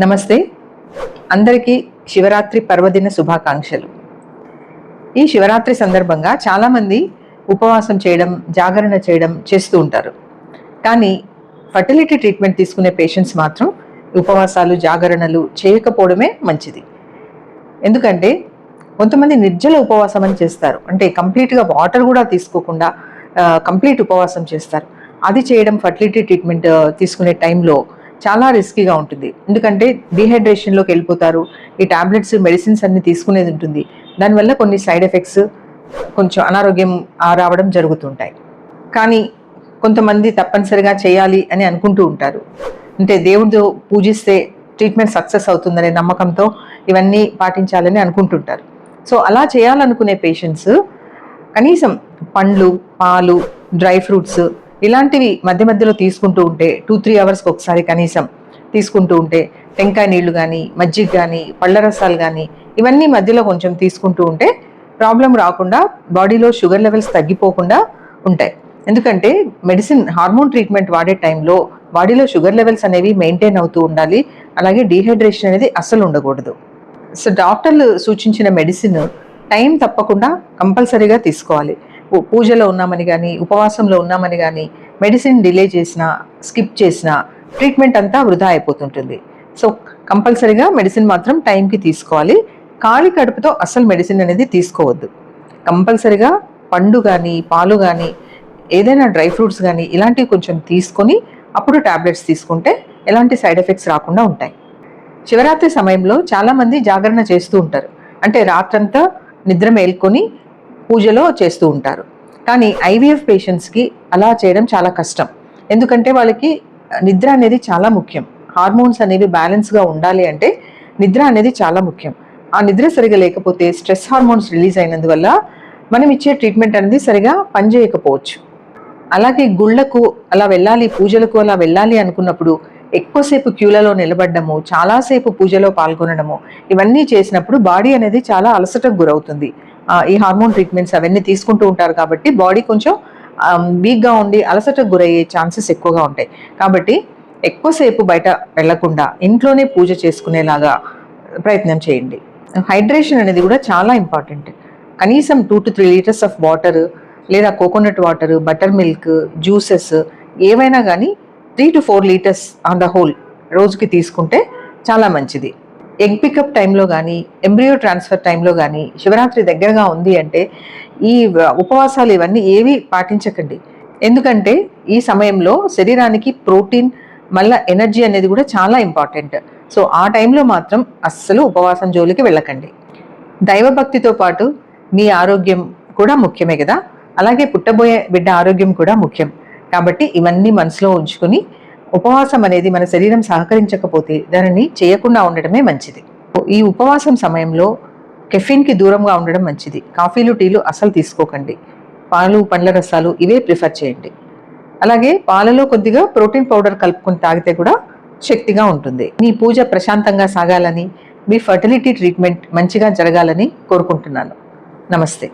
నమస్తే. అందరికీ శివరాత్రి పర్వదిన శుభాకాంక్షలు. ఈ శివరాత్రి సందర్భంగా చాలామంది ఉపవాసం చేయడం, జాగరణ చేయడం చేస్తూ ఉంటారు. కానీ ఫర్టిలిటీ ట్రీట్మెంట్ తీసుకునే పేషెంట్స్ మాత్రం ఉపవాసాలు, జాగరణలు చేయకపోవడమే మంచిది. ఎందుకంటే కొంతమంది నిర్జల ఉపవాసం అని చేస్తారు. అంటే కంప్లీట్గా వాటర్ కూడా తీసుకోకుండా కంప్లీట్ ఉపవాసం చేస్తారు. అది చేయడం ఫర్టిలిటీ ట్రీట్మెంట్ తీసుకునే టైంలో చాలా రిస్కీగా ఉంటుంది. ఎందుకంటే డీహైడ్రేషన్లోకి వెళ్ళిపోతారు. ఈ టాబ్లెట్స్, మెడిసిన్స్ అన్ని తీసుకునేది ఉంటుంది. దానివల్ల కొన్ని సైడ్ ఎఫెక్ట్స్, కొంచెం అనారోగ్యం రావడం జరుగుతుంటాయి. కానీ కొంతమంది తప్పనిసరిగా చేయాలి అని అనుకుంటూ ఉంటారు. అంటే దేవుడితో పూజిస్తే ట్రీట్మెంట్ సక్సెస్ అవుతుందనే నమ్మకంతో ఇవన్నీ పాటించాలని అనుకుంటుంటారు. సో అలా చేయాలనుకునే పేషెంట్స్ కనీసం పండ్లు, పాలు, డ్రై ఫ్రూట్స్ ఇలాంటివి మధ్య మధ్యలో తీసుకుంటూ ఉంటే 2-3 అవర్స్కి ఒకసారి కనీసం తీసుకుంటూ ఉంటే, టెంకాయ నీళ్లు కానీ, మజ్జిగ కానీ, పళ్ళ రసాలు కానీ ఇవన్నీ మధ్యలో కొంచెం తీసుకుంటూ ఉంటే ప్రాబ్లం రాకుండా, బాడీలో షుగర్ లెవెల్స్ తగ్గిపోకుండా ఉంటాయి. ఎందుకంటే మెడిసిన్, హార్మోన్ ట్రీట్మెంట్ వాడే టైంలో బాడీలో షుగర్ లెవెల్స్ అనేవి మెయింటైన్ అవుతూ ఉండాలి. అలాగే డీహైడ్రేషన్ అనేది అస్సలు ఉండకూడదు. సో డాక్టర్లు సూచించిన మెడిసిన్ టైం తప్పకుండా కంపల్సరీగా తీసుకోవాలి. పూజలో ఉన్నామని కానీ, ఉపవాసంలో ఉన్నామని కానీ మెడిసిన్ డిలే చేసినా, స్కిప్ చేసినా ట్రీట్మెంట్ అంతా వృధా అయిపోతుంటుంది. సో కంపల్సరీగా మెడిసిన్ మాత్రం టైంకి తీసుకోవాలి. ఖాళీ కడుపుతో అస్సలు మెడిసిన్ అనేది తీసుకోవద్దు. కంపల్సరీగా పండు కానీ, పాలు కానీ, ఏదైనా డ్రై ఫ్రూట్స్ కానీ ఇలాంటివి కొంచెం తీసుకొని అప్పుడు టాబ్లెట్స్ తీసుకుంటే ఎలాంటి సైడ్ ఎఫెక్ట్స్ రాకుండా ఉంటాయి. శివరాత్రి సమయంలో చాలామంది జాగరణ చేస్తూ ఉంటారు. అంటే రాత్రంతా నిద్ర మేల్కొని పూజలో చేస్తూ ఉంటారు. కానీ ఐవీఎఫ్ పేషెంట్స్కి అలా చేయడం చాలా కష్టం. ఎందుకంటే వాళ్ళకి నిద్ర అనేది చాలా ముఖ్యం. హార్మోన్స్ అనేవి బ్యాలెన్స్గా ఉండాలి అంటే నిద్ర అనేది చాలా ముఖ్యం. ఆ నిద్ర సరిగా లేకపోతే స్ట్రెస్ హార్మోన్స్ రిలీజ్ అయినందువల్ల మనం ఇచ్చే ట్రీట్మెంట్ అనేది సరిగా పనిచేయకపోవచ్చు. అలాగే గుళ్ళకు అలా వెళ్ళాలి, పూజలకు అలా వెళ్ళాలి అనుకున్నప్పుడు ఎక్కువసేపు క్యూలలో నిలబడ్డము, చాలాసేపు పూజలో పాల్గొనడము ఇవన్నీ చేసినప్పుడు బాడీ అనేది చాలా అలసటకు గురవుతుంది. ఈ హార్మోన్ ట్రీట్మెంట్స్ అవన్నీ తీసుకుంటూ ఉంటారు కాబట్టి బాడీ కొంచెం వీక్గా ఉండి అలసటకు గురయ్యే ఛాన్సెస్ ఎక్కువగా ఉంటాయి. కాబట్టి ఎక్కువసేపు బయట వెళ్లకుండా ఇంట్లోనే పూజ చేసుకునేలాగా ప్రయత్నం చేయండి. హైడ్రేషన్ అనేది కూడా చాలా ఇంపార్టెంట్. కనీసం 2-3 లీటర్స్ ఆఫ్ వాటర్, లేదా coconut water, butter milk, juices ఏవైనా కానీ 3-4 లీటర్స్ ఆన్ ద హోల్ రోజుకి తీసుకుంటే చాలా మంచిది. ఎగ్ పికప్ టైంలో కానీ, ఎంబ్రియో ట్రాన్స్ఫర్ టైంలో కానీ, శివరాత్రి దగ్గరగా ఉంది అంటే ఈ ఉపవాసాలు ఇవన్నీ ఏవి పాటించకండి. ఎందుకంటే ఈ సమయంలో శరీరానికి ప్రోటీన్, మళ్ళీ ఎనర్జీ అనేది కూడా చాలా ఇంపార్టెంట్. సో ఆ టైంలో మాత్రం అస్సలు ఉపవాసం జోలికి వెళ్ళకండి. దైవభక్తితో పాటు మీ ఆరోగ్యం కూడా ముఖ్యమే కదా. అలాగే పుట్టబోయే బిడ్డ ఆరోగ్యం కూడా ముఖ్యం. కాబట్టి ఇవన్నీ మనసులో ఉంచుకొని ఉపవాసం అనేది మన శరీరం సహకరించకపోతే దానిని చేయకుండా ఉండటమే మంచిది. ఈ ఉపవాసం సమయంలో కెఫిన్కి దూరంగా ఉండడం మంచిది. కాఫీలు, టీలు అసలు తీసుకోకండి. పాలు, పండ్ల రసాలు ఇవే ప్రిఫర్ చేయండి. అలాగే పాలలో కొద్దిగా ప్రోటీన్ పౌడర్ కలుపుకొని తాగితే కూడా శక్తిగా ఉంటుంది. మీ పూజ ప్రశాంతంగా సాగాలని, మీ ఫర్టిలిటీ ట్రీట్మెంట్ మంచిగా జరగాలని కోరుకుంటున్నాను. నమస్తే.